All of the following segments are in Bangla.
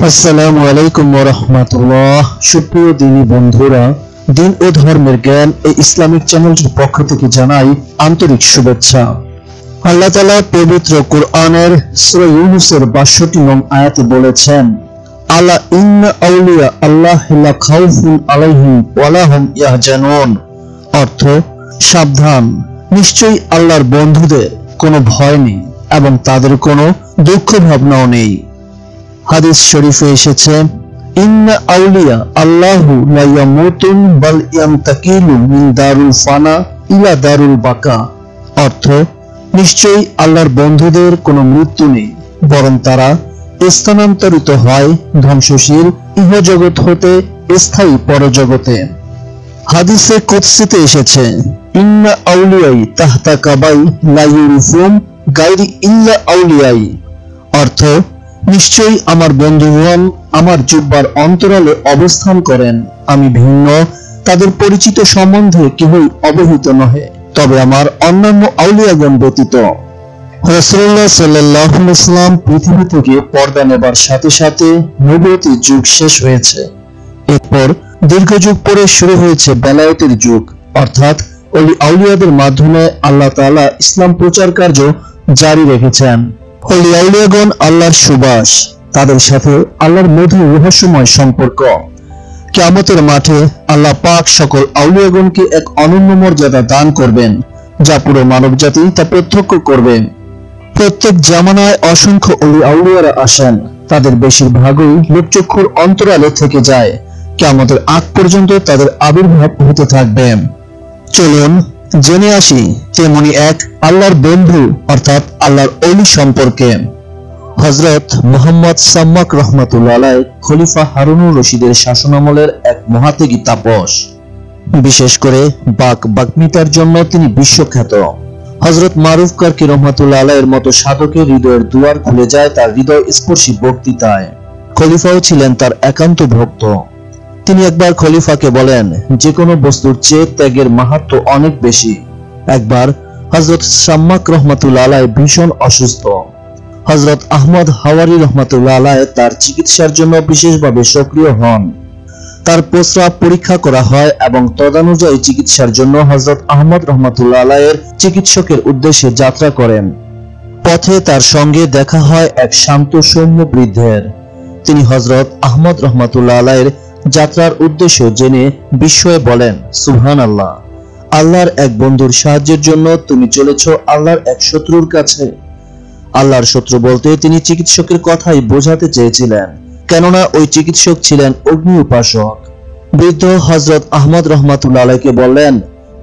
আসসালামু আলাইকুম ওয়া রাহমাতুল্লাহ। সুপ্রিয় দিনী বন্ধুরা, দিন ও ধর্মের জ্ঞান এই ইসলামিক চ্যানেলটির পক্ষ থেকে জানাই আন্তরিক শুভেচ্ছা। আল্লাহ তাআলা পবিত্র কোরআনের সূরা ইউনূসের ৬২ নং আয়াতে বলেছেন, আলা ইন্না আউলিয়া আল্লাহি লা খাউফুন আলাইহিম ওয়া লা হুম ইয়াহজানুন। অর্থ, সাবধান, নিশ্চয়ই আল্লাহর বন্ধুদের কোনো ভয় নেই এবং তাদের কোনো দুঃখ ভাবনাও নেই। হাদিস শরীফে এসেছে, ইন্না আউলিয়া আল্লাহু লা ইয়ামুতুন বাল ইয়ামতাকিলু মিন দারুল ফানা ইলা দারুল বাকা। অর্থ, নিশ্চয়ই আল্লাহর বন্ধুদের কোনো মৃত্যু নেই, বরং তারা স্থানান্তরিত হয় ধ্বংসশীল ইহজগৎ হতে স্থায়ী পরজগতে। হাদিসে কুদসিতে এসেছে, ইন্না আউলিয়াই তাহতা কাবাই লা ইউরিফুম গায়রি ইল্লা আউলিয়াই। অর্থ, নিশ্চয়ই আমার বন্ধুগণ আমার জুব্বার অন্তরালে অবস্থান করেন, আমি ভিন্ন, তাদের পরিচিত সম্বন্ধে কেহই অবহিত নহে, তবে আমার অন্যান্য আউলিয়াগণ ব্যতীত। রাসূলুল্লাহ সাল্লাল্লাহু আলাইহি ওয়াসাল্লাম পৃথিবী থেকে পর্দা নেবার সাথে সাথে নবুয়তের যুগ শেষ হয়েছে। এরপর দীর্ঘ যুগ পরে শুরু হয়েছে বেলায়েতের যুগ, অর্থাৎ ওলি আউলিয়াদের মাধ্যমে আল্লাহ তাআলা ইসলাম প্রচার কার্য জারি রেখেছেন। ওলি আউলিয়াগণ আল্লাহর সুবাস, তাদের সাথে আল্লাহর মধুর রহস্যময় সম্পর্ক। কিয়ামতের মাঠে আল্লাহ পাক সকল আউলিয়াগণকে এক অনন্য মর্যাদা দান করবেন, যা পুরো মানবজাতি তা প্রত্যক্ষ করবে। প্রত্যেক জামানায় অসংখ্য ওলি আউলিয়ারা আসেন, তাদের বেশিরভাগই লোকচক্ষুর অন্তরালে থেকে যায়। কিয়ামতের আগ পর্যন্ত তাদের আবির্ভাব হতে থাকবে। চলুন জেনে আসি তেমনি এক আল্লাহর বন্ধু অর্থাৎ আল্লাহর ওলি সম্পর্কে। হযরত মুহাম্মদ সাম্মাক রাহমাতুল্লাহ আলাইহি খলিফা হারুনুর রশিদের শাসনামলের এক মহাত্যাগী তাপস। বিশেষ করে বাগ্মিতার জন্য তিনি বিশ্বখ্যাত। হযরত মারুফ কারকি রাহমাতুল্লাহ আলাইহির মতো সাধকের হৃদয়ের দুয়ার খুলে যায় তার হৃদয় স্পর্শী বক্তৃতায়। খলিফাও ছিলেন তার একান্ত ভক্ত। তিনি একবার খলিফাকে বলেন, যে কোনো বস্তুর চেয়ে ত্যাগের মাহাত্ম্য অনেক বেশি। একবার হযরত সাম্মাক রাহমাতুল্লাহ আলাইহি ভীষণ অসুস্থ। হযরত আহমদ হাওয়ারি রাহমাতুল্লাহ আলাইহি তার চিকিৎসার জন্য বিশেষভাবে সক্রিয় হন। তার প্রস্রাব পরীক্ষা করা হয় এবং তদানুযায়ী চিকিৎসার জন্য হযরত আহমদ রাহমাতুল্লাহ আলাইহির চিকিৎসকের উদ্দেশ্যে যাত্রা করেন। পথে তার সঙ্গে দেখা হয় এক শান্ত সৌম্য বৃদ্ধের। তিনি হযরত আহমদ রাহমাতুল্লাহ আলাইহির যাত্রার উদ্দেশ্য জেনে বিস্ময়ে বলেন, সুবহানাল্লাহ, আল্লাহর এক বন্ধুর সাহায্যের জন্য তুমি চলেছ আল্লাহর এক শত্রুর কাছে। আল্লাহর শত্রু বলতে তিনি চিকিৎসকের কথাই বোঝাতে চেয়েছিলেন, কেননা ওই চিকিৎসক ছিলেন অগ্নি উপাসক। বৃদ্ধ হযরত আহমদ রাহমাতুল্লাহ আলাইহিকে বললেন,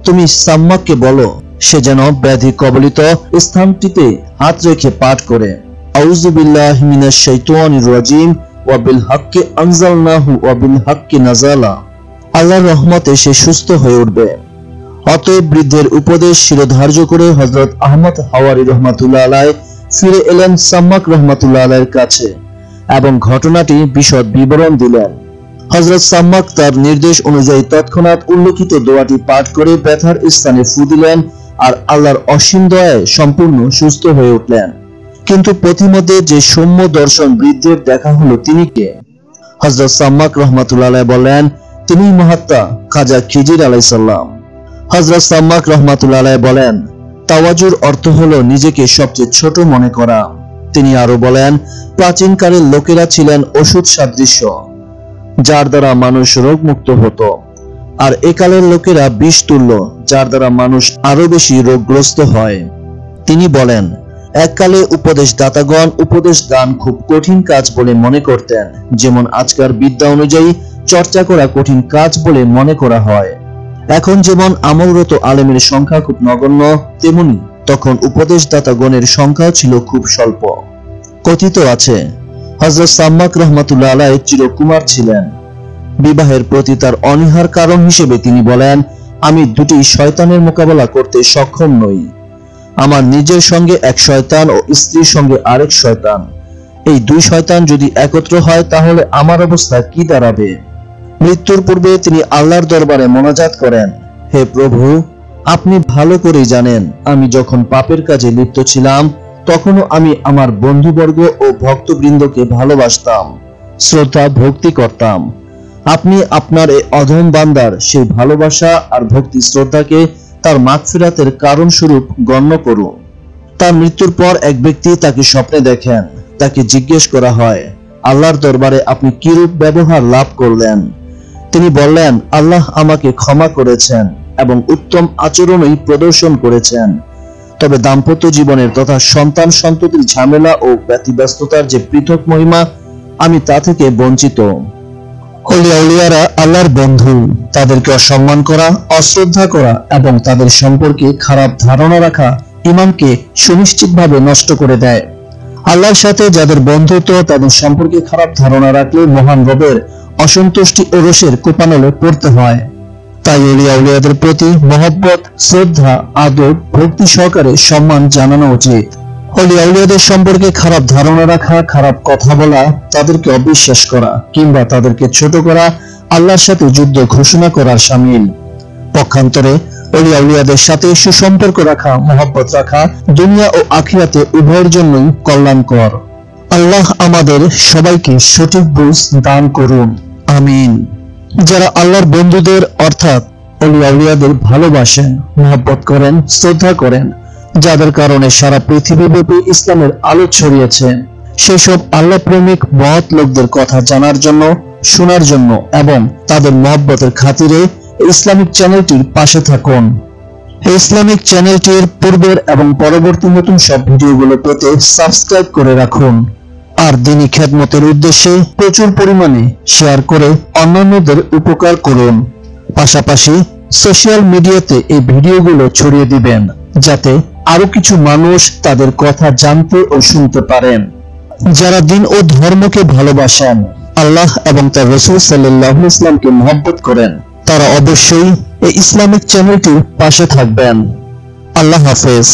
তুমি সাম্মাককে বলো সে যেন ব্যাধি কবলিত স্থানটিতে হাত রেখে পাঠ করে, আউযু বিল্লাহি মিনাশ শাইতানির রাজিম ওয়া বিল হাক্কি আনজালনাহু ওয়া বিল হাক্কি নাযালা। আল্লাহর রহমতে সে সুস্থ হয়ে উঠবে। অতএব বৃদ্ধের উপদেশ শিরোধার্য করে হযরত আহমদ হাওয়ারি রাহমাতুল্লাহ আলাইহি ফিরে এলেন সাম্মাক রাহমাতুল্লাহ আলাইহির কাছে এবং ঘটনাটি বিশদ বিবরণ দিলেন। হযরত সাম্মাক তার নির্দেশ অনুযায়ী তৎক্ষণাৎ উল্লেখিত দোয়াটি পাঠ করে ব্যথার স্থানে ফু দিলেন আর আল্লাহর অসীম দয়ায় সম্পূর্ণ সুস্থ হয়ে উঠলেন। কিন্তু পথিমধ্যে যে সৌম্য দর্শন বৃদ্ধের দেখা হলো তিনি কে? হযরত সাম্মাক রাহমাতুল্লাহ আলাইহি বললেন, তিনি মহাত্মা খাজা খিজির আলাইহিস সালাম। হযরত সাম্মাক রাহমাতুল্লাহ আলাইহি বলেন, তাওয়াজুর অর্থ হলো নিজেকে সবচেয়ে ছোট মনে করা। তিনি আরো বলেন, প্রাচীনকালের লোকেরা ছিলেন ওষুধ সাদৃশ্য, যার দ্বারা মানুষ রোগমুক্ত হতো, আর একালের লোকেরা বিষ তুল্য, যার দ্বারা মানুষ আরো বেশি রোগগ্রস্ত হয়। তিনি বলেন, এককালে উপদেশদাতাগণ উপদেশ দান খুব কঠিন কাজ বলে মনে করতেন, যেমন আজকার বিদ্যা অনুযায়ী চর্চা করা কঠিন কাজ বলে মনে করা হয়। এখন যেমন আমলরত আলেমের সংখ্যা খুব নগণ্য, তেমনি তখন উপদেশদাতাগণের সংখ্যাও ছিল খুব স্বল্প। কথিত আছে, হযরত সাম্মাক রাহমাতুল্লাহ আলাইহি চিরকুমার ছিলেন। বিবাহের প্রতি তার অনীহার কারণ হিসেবে তিনি বলেন, আমি দুটি শয়তানের মোকাবেলা করতে সক্ষম নই। আমার নিজের সঙ্গে এক শয়তান ও স্ত্রীর সঙ্গে আরেক শয়তান। এই দুই শয়তান যদি একত্র হয় তাহলে আমার অবস্থা কি দাঁড়াবে? মৃত্যুর পূর্বে তিনি আল্লাহর দরবারে মোনাজাত করেন, হে প্রভু, আপনি ভালো করেই জানেন আমি যখন পাপের কাজে লিপ্ত ছিলাম তখনও আমি আমার বন্ধুবর্গ ও ভক্তবৃন্দকে ভালোবাসতাম। শ্রদ্ধা ভক্তি করতাম। আপনি আপনার এই অধম বান্দার সেই ভালোবাসা আর ভক্তি শ্রদ্ধাকে তার মাগফিরাতের কারণ স্বরূপ গণ্য করুন। তার মৃত্যুর পর এক ব্যক্তি তাকে স্বপ্নে দেখেন। তাকে জিজ্ঞেস করা হয়, আল্লাহর দরবারে আপনি কিরূপ ব্যবহার লাভ করলেন? তিনি বললেন, আল্লাহ আমাকে ক্ষমা করেছেন এবং উত্তম আচরণই প্রদর্শন করেছেন। তবে দাম্পত্য জীবনের তথা সন্তান সন্ততির ঝামেলা ও ব্যতিব্যস্ততার যে পৃথক মহিমা, আমি তা থেকে বঞ্চিত। আউলিয়ারা আল্লাহর বন্ধু। তাদেরকে অসম্মান করা, অশ্রদ্ধা করা এবং তাদের সম্পর্কে খারাপ ধারণা রাখা ঈমানকে সুনিশ্চিতভাবে নষ্ট করে দেয়। আল্লাহর সাথে যাদের বন্ধুত্ব, তাদের সম্পর্কে খারাপ ধারণা রাখলে মহান রবের অসন্তুষ্টি ও রোষের কোপানলে পড়তে হয়। তাই আউলিয়াদের প্রতি মহব্বত, শ্রদ্ধা, আদর, ভক্তি সহকারে সম্মান জানানো উচিত। আউলিয়াদের সম্পর্কে খারাপ ধারণা রাখা, খারাপ কথা বলা, তাদেরকে অবিশ্বাস করা কিংবা তাদেরকে ছোট করা আল্লাহর সাথে যুদ্ধ ঘোষণা করার শামিল। পক্ষান্তরে আউলিয়াদের সাথে সুসম্পর্ক রাখা, মহব্বত রাখা দুনিয়া ও আখিরাতে উভয়ের জন্যই কল্যাণকর। আল্লাহ আমাদের সবাইকে সঠিক বুঝ দান করুন, আমিন। যারা আল্লাহর বন্ধুদের অর্থাৎ আউলিয়াদের ভালোবাসেন, মহব্বত করেন, শ্রদ্ধা করেন, যাদের কারণে সারা পৃথিবীব্যাপী ইসলামের আলো ছড়িয়েছে, সেসব আল্লাহ প্রেমিক মহৎ লোকদের কথা জানার জন্য, শোনার জন্য এবং তাদের মহব্বতের খাতিরে ইসলামিক চ্যানেলটির পাশে থাকুন। এই ইসলামিক চ্যানেলটির পূর্বের এবং পরবর্তী নতুন সব ভিডিওগুলো পেতে সাবস্ক্রাইব করে রাখুন। আর দ্বীনি খেদমতের উদ্দেশ্যে প্রচুর পরিমাণে শেয়ার করে অন্যান্যদের উপকার করুন। পাশাপাশি সোশ্যাল মিডিয়াতে এই ভিডিওগুলো ছড়িয়ে দিবেন, যাতে আরো কিছু মানুষ তাদের কথা জানতে ও শুনতে পারেন। যারা দ্বীন ও ধর্মকে ভালোবাসেন, আল্লাহ এবং তার রাসূল সাল্লাল্লাহু আলাইহি ওয়াসাল্লামকে মহব্বত করেন, তারা অবশ্যই এই ইসলামিক চ্যানেলটির পাশে থাকবেন। আল্লাহ হাফেজ।